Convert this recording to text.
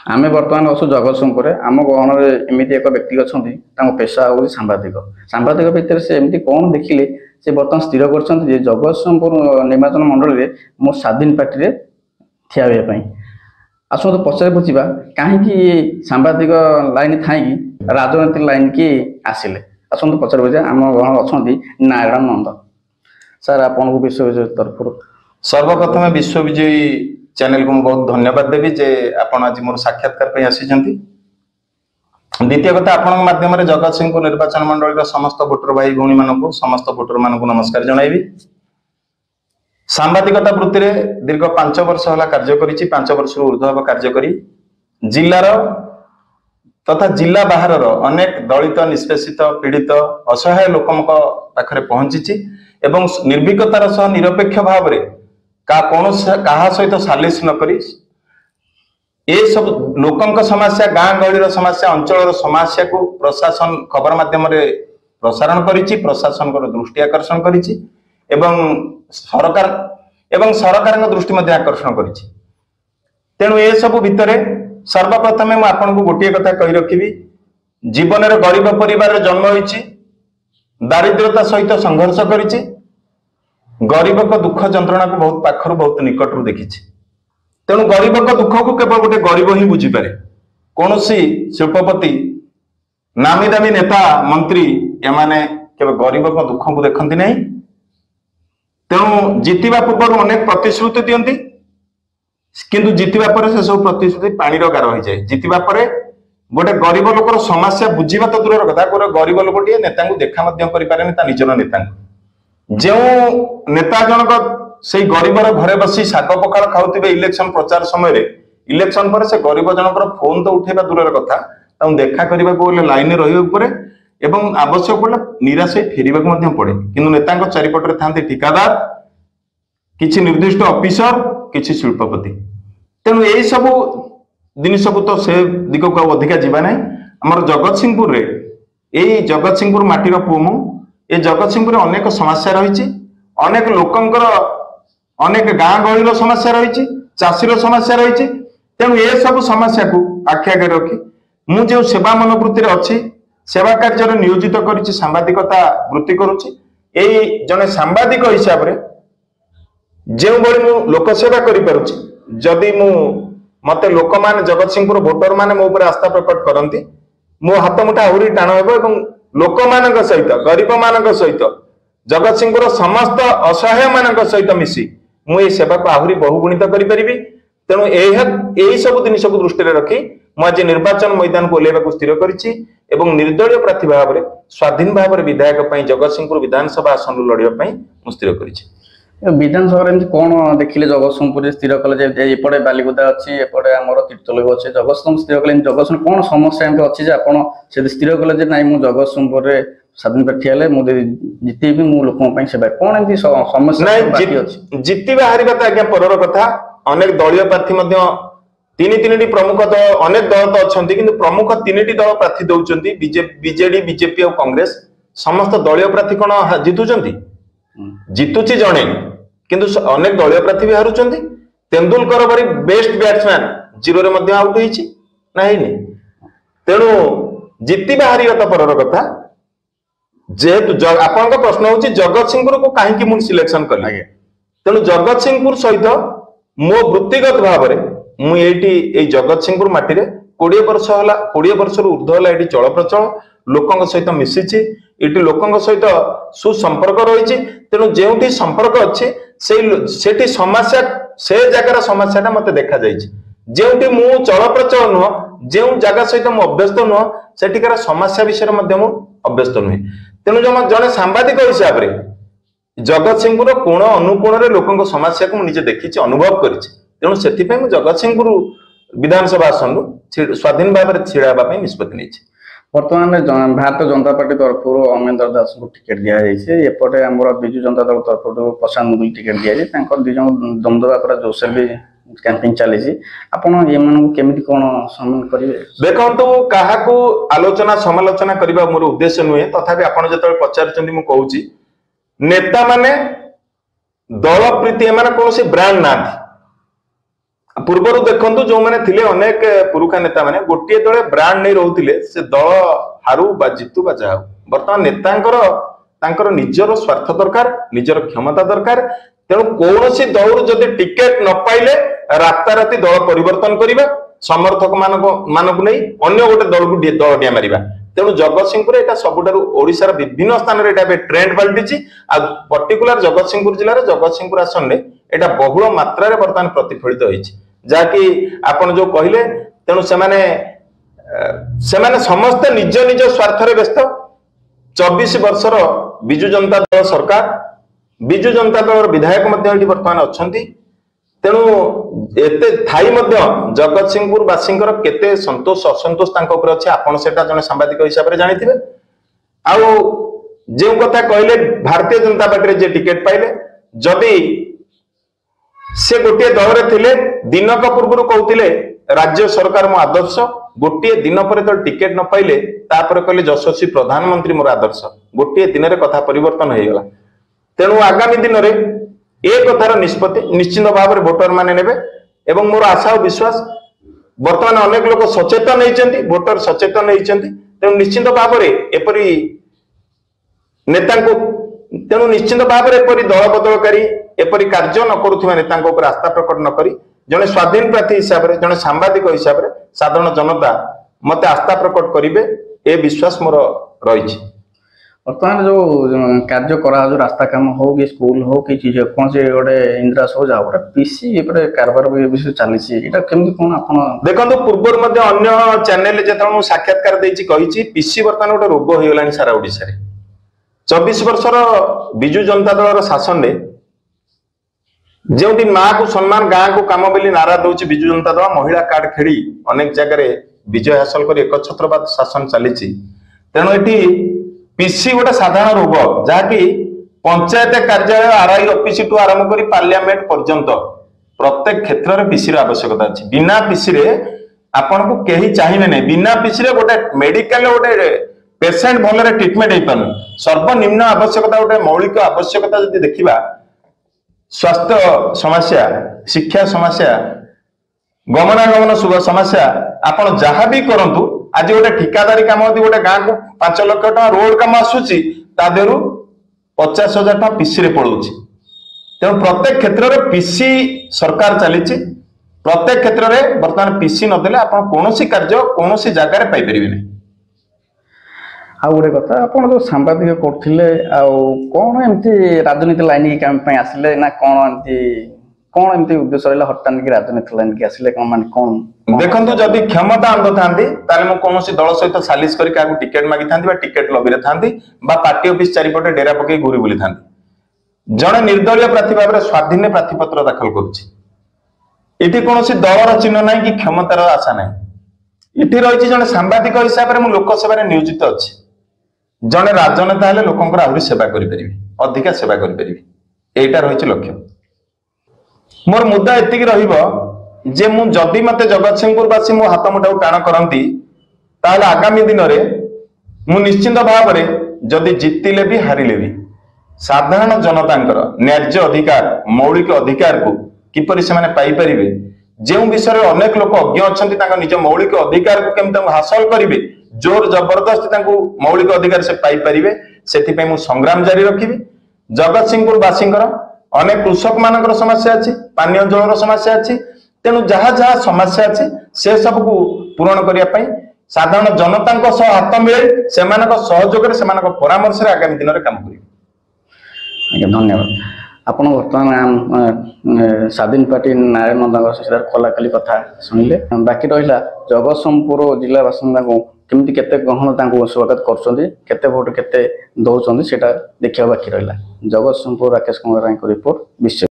आमे बर्तमान असु जगतसिंहपुर आम गहन एमती एक व्यक्ति अच्छा पेशा हूँ सांबादिक सांबादिक भितर से एमती कौन देखिले से बर्तमान स्थिर कर जगतसिंहपुर निर्वाचन मंडल में मो स्वाधीन पार्टी में ठिया होगापी आसत पचार बुझा कहीं सांबादिक लाइन थी राजनीति लाइन की आसिले आसत पचार बुझा आम गहन अच्छा नारायण नंद सर आपन को विश्व तरफ सर्वप्रथम विश्व विजयी चैनल को बहुत धन्यवाद देवी जे आपण आज मोर साक्षात्कार पे आसी जंती। द्वितीय कथा आपण माध्यम रे जगत सिंहपुर निर्वाचन मंडल रा समस्त वोटर भाई भौणी मानकु समस्त वोटर मानकु नमस्कार जणाइबी। सांबादिकता वृत्ति रे दीर्घ 5 वर्ष होला कार्य करिछि 5 वर्ष ऊर्ध्व कार्य करी जिल्लार तथा जिला बाहर अनेक दलित निष्पेषित पीड़ित असहाय लोकमक पाखरे पहुंची एवं निर्भीकतार सह निरपेक्ष भाव रे कौन सहित सालिश न करी ए सब लोकंक समस्या गाँ गहली समस्या अंचल समस्या को प्रशासन खबर माध्यम रे प्रसारण करिछि प्रशासन को दृष्टि आकर्षण करिछि एवं सरकार दृष्टि मध्य आकर्षण करिछि। तेणु ए सब भितरे सर्वप्रथमे मैं आपन को गोटे कथा कहि रखिबी जीवन रे गरीब परिवार रे जन्म होइछि दारिद्रता सहित संघर्ष करिछि गरीब को दुख जंत्रणा को बहुत पाखर बहुत निकट रू देखी तेणु गरीब को दुख को केवल गोटे गरीब ही बुझीपारे कौन शिल्पपति नामी दामी नेता मंत्री एमाने केवल गरीब को दुख को देखती नहीं। तेणु जीतिबा पूर्व अनेक प्रतिश्रुति दियंती किंतु जीतिबा पर से सब प्रतिश्रुति पानी गार हो जाए जीतिबा पर गोटे गरीब लोकर समस्या बुझीबा तो दूर कथा गोटे गरीब लोकटे नेता को देखा करें निजर नेता जो नेता जनक से गरीबर घरे बसी शाग पखाड़ खाऊे इलेक्शन प्रचार समय इलेक्शन पर से गरीब जनकर फोन तो उठेबा दूर कथा देखा करने को लाइन रही एवं आवश्यक पड़े निराश फेरवा पड़े किंतु नेता चारिपटे था ठिकादार किसी निर्दिष्ट ऑफिसर किसी शिल्पपति तेणु यही सब जिन सब तो से दिग को अधिका जावा ना आमर जगत सिंहपुर यही जगत सिंहपुर माटीर पुओ मु ये जगत सिंहपुर अनेक समस्या रही अनेक लोकंकर अनेक गाँ गहली समस्या रही चाषीर समस्या रही तेणु ये सब समस्या को आखि आगे रखी मु जो सेवा मनोवृत्ति अच्छी सेवा कार्य नियोजित करी सांबादिकता वृत्ति करुच्ची यही जने सांबादिक हिसाब से जो बड़ी मु लोकसेवा करी मु मते लोक मान जगत सिंहपुर वोटर माने मो ऊपर आस्था प्रकट करती मो हाथ मुठा आहुरी टाण हो लोक मान सहित गरीब मान सहित जगत सिंहपुर समस्त असहाय मान सहित मिसी मुझे सेवा को आहरी बहुगुणित करी तेणु यही सब जिन सब दृष्टि रखी मुझे निर्वाचन मैदान को ओह्लैवा स्थिर करी निर्दलीय प्रार्थी भाव में स्वाधीन भाव में विधायक जगत सिंहपुर विधानसभा आसन लड़ाई स्थिर करी विधानसभा कौन देखिले जगतसिंहपुर स्थिर कले एपटे बालिगुदा अच्छी एपटे आमर तीर्थल भी अच्छे जगतसिंह स्थिर कले जगतसिंह कौन समस्या अच्छी से स्थिर कले मुझे जगतसिंहपुर स्वाधीन प्रार्थी हेले मुझे जितेबी मु लोक सेवा कौन एमती समस्या जितवा हारिबा तो आज्ञा परर कथा अनेक दलीय प्रार्थी तीन प्रमुख दल अनेक दल तो अच्छा किंतु प्रमुख 3टी दल प्रार्थी दौरान बीजेडी बीजेपी और कांग्रेस समस्त दलीय प्रार्थी कौन जितुंट जितुची जड़े किंतु अनेक दलीय प्रार्थी भी हारुंट तेंदुलकर भरी बेस्ट बैट्समैन जीरो रे मध्य आउट होईची नहीं तेणु जितवा हारिबा तो परर कथा जेहेतु आपन प्रश्न हूँ जगत सिंहपुर को कहीं मुझे सिलेक्शन कली तेणु जगत सिंहपुर सहित मो वृत्तिगत भाव में मुझे जगत सिंहपुर माटी 20 वर्ष है 20 वर्ष ऊर्ध है ये चल प्रचल लोकों सहित मिशिची ये लोकों सहित सुसंपर्क रही तेणु जो संपर्क अच्छे से समस्या से जगार समस्या मत देखा जो मु चल प्रचल नुह जो जगह सहित मुझे अभ्यस्त नुह सेठिकार समस्या विषय अभ्यस्त नुहे तेणु जड़े सांबादिक हिसाब से जगत सिंहपुर कोण अनुकोण लोकों समस्या को मुझे देखी अनुभव कर तेणु से जगत सिंहपुर विधानसभा आसन स्वाधीन भाव में छिड़ाई निष्पत्ति नहीं बर्तमान भारतीय जनता पार्टी तरफ अमेंद्र दास को टिकेट दिखाई एपटे आम विजु जनता दल तरफ प्रशांत मुदुल टिकेट दिखाई दिज द्वंद्व जोसेफ भी कैंपिंग चली आपन ये केमिति कोन सम्मान करिवे देखंतु काहा को आलोचना समालोचना करबा मोर उद्देश्य नुहे तथापि आपन जतले पचारचंदी मु कहूची नेता माने दल प्रीति माने कोनोसी ब्रांड ना ପୂର୍ବରୁ ଦେଖନ୍ତୁ ଯୋଉମାନେ ଥିଲେ ଅନେକ ପୁରୁଖା ନେତା ମାନେ ଗୋଟିଏ ଦଳେ ବ୍ରାଣ୍ଡ ନେଇ ରହୁଥିଲେ ସେ ଦଳ ହାରୁ ବା ଜିତୁ ବା ଯାହା ହଉ। ବର୍ତ୍ତମାନ ନେତାଙ୍କର ତାଙ୍କର ନିଜର ସ୍ୱାର୍ଥ ଦରକାର, ନିଜର କ୍ଷମତା ଦରକାର। ତେଣୁ କୌଣସି ଦଳରୁ ଯଦି ଟିକେଟ ନ ପାଇଲେ ରାତାରାତି ଦଳ ପରିବର୍ତ୍ତନ କରିବା, ସମର୍ଥକ ମାନଙ୍କୁ ନେଇ ଅନ୍ୟ ଗୋଟେ ଦଳକୁ ଦଳ ଡିଆ ମାରିବା। ତେଣୁ ଜଗତସିଂହପୁର ଏଟା ସବୁଠାରୁ ଓଡିଶାର ବିଭିନ୍ନ ସ୍ଥାନରେ ଏଟା ଏବେ ଟ୍ରେଣ୍ଡ ପାଲଟିଛି। ଆଉ ପର୍ଟିକୁଲାର ଜଗତସିଂହପୁର ଜିଲ୍ଲାରେ ଜଗତସିଂହପୁର ଆସନରେ ଏଟା ବହୁଳ ମାତ୍ରାରେ ବର୍ତ୍ତମାନ ପ୍ରତିଫଳିତ ହେଇଛି, ଯାହାକି ଆପଣ ଯୋଉ କହିଲେ। ତେଣୁ ସେମାନେ ସମସ୍ତେ ନିଜ ନିଜ ସ୍ୱାର୍ଥରେ ବ୍ୟସ୍ତ। 24 ବର୍ଷର ବିଜୁ ଜନତା ଦଳ ସରକାର, ବିଜୁ ଜନତା ଦଳର ବିଧାୟକ ମଧ୍ୟ ଏଠି ବର୍ତ୍ତମାନ ଅଛନ୍ତି। ତେଣୁ ଏତେ ଥାଇ ମଧ୍ୟ ଜଗତସିଂହପୁର ବାସୀଙ୍କର କେତେ ସନ୍ତୋଷ ଅସନ୍ତୋଷ ତାଙ୍କ ଉପରେ ଅଛି ଆପଣ ସେଟା ଜଣେ ସାମ୍ବାଦିକ ହିସାବରେ ଜାଣିଥିବେ। ଆଉ ଯେଉଁ କଥା କହିଲେ ଭାରତୀୟ ଜନତା ପାର୍ଟିରେ ଯେ ଟିକେଟ ପାଇଲେ, ଯଦି ସେ ଗୋଟିଏ ଦଳରେ ଥିଲେ ଦିନକ ପୂର୍ବରୁ କହୁଥିଲେ ରାଜ୍ୟ ସରକାର ମୋ ଆଦର୍ଶ, ଗୋଟିଏ ଦିନ ପରେ ତ ଟିକେଟ ନ ପାଇଲେ ତାପରେ କହିଲେ ଯଶସ୍ୱୀ ପ୍ରଧାନମନ୍ତ୍ରୀ ମୋର ଆଦର୍ଶ। ଗୋଟିଏ ଦିନରେ କଥା ପରିବର୍ତ୍ତନ ହେଇଗଲା। ତେଣୁ ଆଗାମୀ ଦିନରେ ଏ କଥାର ନିଷ୍ପତ୍ତି ନିଶ୍ଚିତ ଭାବରେ ଭୋଟର ମାନେ ନେବେ ଏବଂ ମୋର ଆଶା ଓ ବିଶ୍ୱାସ ବର୍ତ୍ତମାନ ଅନେକ ଲୋକ ସଚେତନ ହେଇଛନ୍ତି, ଭୋଟର ସଚେତନ ହେଇଛନ୍ତି। ତେଣୁ ନିଶ୍ଚିତ ଭାବରେ ଏପରି ନେତାଙ୍କୁ ତେଣୁ ନିଶ୍ଚିତ ଭାବରେ ଏପରି ଦଳ ବଦଳକାରୀ ଏପରି କାର୍ଯ୍ୟ ନ କରୁଥିବା ନେତାଙ୍କ ଉପରେ ଆସ୍ଥା ପ୍ରକଟ ନ କରି ଜଣେ ସ୍ୱାଧୀନ ପ୍ରାର୍ଥୀ ହିସାବରେ, ଜଣେ ସାମ୍ବାଦିକ ହିସାବରେ ସାଧାରଣ ଜନତା ମତେ ଆସ୍ଥା ପ୍ରକଟ କରିବେ ଏ ବିଶ୍ୱାସ ମୋର ରହିଛି। ବର୍ତ୍ତମାନ ଯୋଉ କାର୍ଯ୍ୟ କରାଯାଉଛି, ରାସ୍ତା କାମ ହଉ କି ସ୍କୁଲ ହଉ କି ଯେକୌଣସି ଗୋଟେ ଇନ୍ଦିରାବାସ ହଉ, ଯାହା ଗୋଟେ ପିସି ଉପରେ କାରବାର ବିଷୟ ଚାଲିଛି, ଏଇଟା କେମିତି କଣ ଆପଣ ଦେଖନ୍ତୁ? ପୂର୍ବରୁ ମଧ୍ୟ ଅନ୍ୟ ଚ୍ୟାନେଲରେ ଯେତେବେଳେ ମୁଁ ସାକ୍ଷାତକାର ଦେଇଛି କହିଛି ପିସି ବର୍ତ୍ତମାନ ଗୋଟେ ରୋଗ ହେଇଗଲାଣି ସାରା ଓଡିଶାରେ। 24 ବର୍ଷର ବିଜୁ ଜନତା ଦଳର ଶାସନରେ ଯେଉଁଠି ମାକୁ ସମ୍ମାନ ଗାଁକୁ କାମ ବୋଲି ନାରା ଦଉଛି ବିଜୁ ଜନତା ଦଳ, ମହିଳା କାର୍ଡ ଖେଳି ଅନେକ ଜାଗାରେ ବିଜୟ ହାସଲ କରି ଏକଛତ୍ରବାଦ ଶାସନ ଚାଲିଛି। ତେଣୁ ଏଠି ପିସି ଗୋଟେ ସାଧାରଣ ରୋଗ, ଯାହାକି ପଞ୍ଚାୟତ କାର୍ଯ୍ୟାଳୟ ଆର୍ଆଇ ଅଫିସ ଠୁ ଆରମ୍ଭ କରି ପାର୍ଲିଆମେଣ୍ଟ ପର୍ଯ୍ୟନ୍ତ ପ୍ରତ୍ୟେକ କ୍ଷେତ୍ରରେ ପିସିର ଆବଶ୍ୟକତା ଅଛି। ବିନା ପିସିରେ ଆପଣଙ୍କୁ କେହି ଚାହିଁବେ ନାହିଁ। ବିନା ପିସିରେ ଗୋଟେ ମେଡିକାଲ ଗୋଟେ ପେସେଣ୍ଟ ଭଲରେ ଟ୍ରିଟମେଣ୍ଟ ହେଇପାରୁନି। ସର୍ବନିମ୍ନ ଆବଶ୍ୟକତା ଗୋଟେ ମୌଳିକ ଆବଶ୍ୟକତା ଯଦି ଦେଖିବା, ସ୍ୱାସ୍ଥ୍ୟ ସମସ୍ୟା, ଶିକ୍ଷା ସମସ୍ୟା, ଗମନାଗମନ ସମସ୍ୟା, ଆପଣ ଯାହା ବି କରନ୍ତୁ, ଆଜି ଗୋଟେ ଠିକାଦାରୀ କାମ ଯଦି ଗୋଟେ ଗାଁକୁ 5 ଲକ୍ଷ ଟଙ୍କା ରୋଡ କାମ ଆସୁଛି, ତା ଦେହରୁ 50,000 ଟଙ୍କା ପିସି ରେ ପଳଉଛି। ତେଣୁ ପ୍ରତ୍ୟେକ କ୍ଷେତ୍ରରେ ପିସି ସରକାର ଚାଲିଛି। ପ୍ରତ୍ୟେକ କ୍ଷେତ୍ରରେ ବର୍ତ୍ତମାନ ପିସି ନଦେଲେ ଆପଣ କୌଣସି କାର୍ଯ୍ୟ କୌଣସି ଜାଗାରେ ପାଇପାରିବେ ନାହିଁ। ଆଉ ଗୋଟେ କଥା, ଆପଣ ଯୋଉ ସାମ୍ବାଦିକ କରୁଥିଲେ, ଆଉ କଣ ଏମିତି ରାଜନୀତି ଲାଇନ କାମ ପାଇଁ ଆସିଲେ ନା କଣ ଏମିତି ଉଦ୍ଦେଶ୍ୟ ରହିଲା ହଠାତ୍ କି ରାଜନୀତି ଲାଇନ କି ଆସିଲେ? କଣ ମାନେ କଣ ଦେଖନ୍ତୁ, ଯଦି କ୍ଷମତା ଆଣିଥାନ୍ତି ତାହେଲେ ମୁଁ କୌଣସି ଦଳ ସହିତ ସାଲିସ କରି କାହାକୁ ଟିକେଟ ମାଗିଥାନ୍ତି ବା ଟିକେଟ ଲବିରେ ଥାନ୍ତି ବା ପାର୍ଟି ଅଫିସ ଚାରିପଟେ ଡେରା ପକେଇ ଘୁରି ବୁଲିଥାନ୍ତି। ଜଣେ ନିର୍ଦଳୀୟ ପ୍ରାର୍ଥୀ ଭାବରେ ସ୍ୱାଧୀନ ପ୍ରାର୍ଥୀପତ୍ର ଦାଖଲ କରୁଛି। ଏଠି କୌଣସି ଦଳର ଚିହ୍ନ ନାହିଁ କି କ୍ଷମତାର ଆଶା ନାହିଁ। ଏଠି ରହିଛି ଜଣେ ସାମ୍ବାଦିକ ହିସାବରେ ମୁଁ ଲୋକସଭାରେ ନିୟୋଜିତ ଅଛି। ଜଣେ ରାଜନେତା ହେଲେ ଲୋକଙ୍କର ଆହୁରି ସେବା କରିପାରିବି, ଅଧିକା ସେବା କରିପାରିବି, ଏଇଟା ରହିଛି ଲକ୍ଷ୍ୟ। ମୋର ମୁଦ୍ଦା ଏତିକି ରହିବ ଯେ ମୁଁ ଯଦି ମତେ ଜଗତସିଂହପୁରବାସୀ ମୋ ହାତ ମୁଠାକୁ ଟାଣ କରନ୍ତି, ତାହେଲେ ଆଗାମୀ ଦିନରେ ମୁଁ ନିଶ୍ଚିତ ଭାବରେ ଯଦି ଜିତିଲେ ବି ହାରିଲେ ବି ସାଧାରଣ ଜନତାଙ୍କର ନ୍ୟାଯ୍ୟ ଅଧିକାର, ମୌଳିକ ଅଧିକାରକୁ କିପରି ସେମାନେ ପାଇପାରିବେ, ଯେଉଁ ବିଷୟରେ ଅନେକ ଲୋକ ଅଜ୍ଞ ଅଛନ୍ତି, ତାଙ୍କ ନିଜ ମୌଳିକ ଅଧିକାରକୁ କେମିତି ତାଙ୍କୁ ହାସଲ କରିବେ, ଜୋର ଜବରଦସ୍ତି ତାଙ୍କୁ ମୌଳିକ ଅଧିକାର ସେ ପାଇପାରିବେ, ସେଥିପାଇଁ ମୁଁ ସଂଗ୍ରାମ ଜାରି ରଖିବି। ଜଗତସିଂହପୁର ବାସୀଙ୍କର ଅନେକ କୃଷକ ମାନଙ୍କର ସମସ୍ୟା ଅଛି, ପାନୀୟ ଜଳର ସମସ୍ୟା ଅଛି। ତେଣୁ ଯାହା ଯାହା ସମସ୍ୟା ଅଛି ସେ ସବୁକୁ ପୂରଣ କରିବା ପାଇଁ ସାଧାରଣ ଜନତାଙ୍କ ସହ ହାତ ମିଳେଇ ସେମାନଙ୍କ ସହଯୋଗରେ, ସେମାନଙ୍କ ପରାମର୍ଶରେ ଆଗାମୀ ଦିନରେ କାମ କରିବେ। ଆଜ୍ଞା, ଧନ୍ୟବାଦ। ଆପଣ ବର୍ତ୍ତମାନ ସ୍ୱାଧୀନ ପାର୍ଟି ନାରାୟଣ ନନ୍ଦାଙ୍କ ସହିତ ଖୋଲାଖୋଲି କଥା ଶୁଣିଲେ। ବାକି ରହିଲା ଜଗତସିଂହପୁର ଜିଲ୍ଲା ବାସିନ୍ଦାଙ୍କୁ କେମିତି କେତେ ଗ୍ରହଣ ତାଙ୍କୁ ସ୍ୱାଗତ କରୁଛନ୍ତି, କେତେ ଭୋଟ କେତେ ଦଉଛନ୍ତି, ସେଇଟା ଦେଖିବା ବାକି ରହିଲା। ଜଗତସିଂହପୁର ରାକେଶ କୁମାର ରାୟଙ୍କ ରିପୋର୍ଟ, ବିଶ୍ୱ।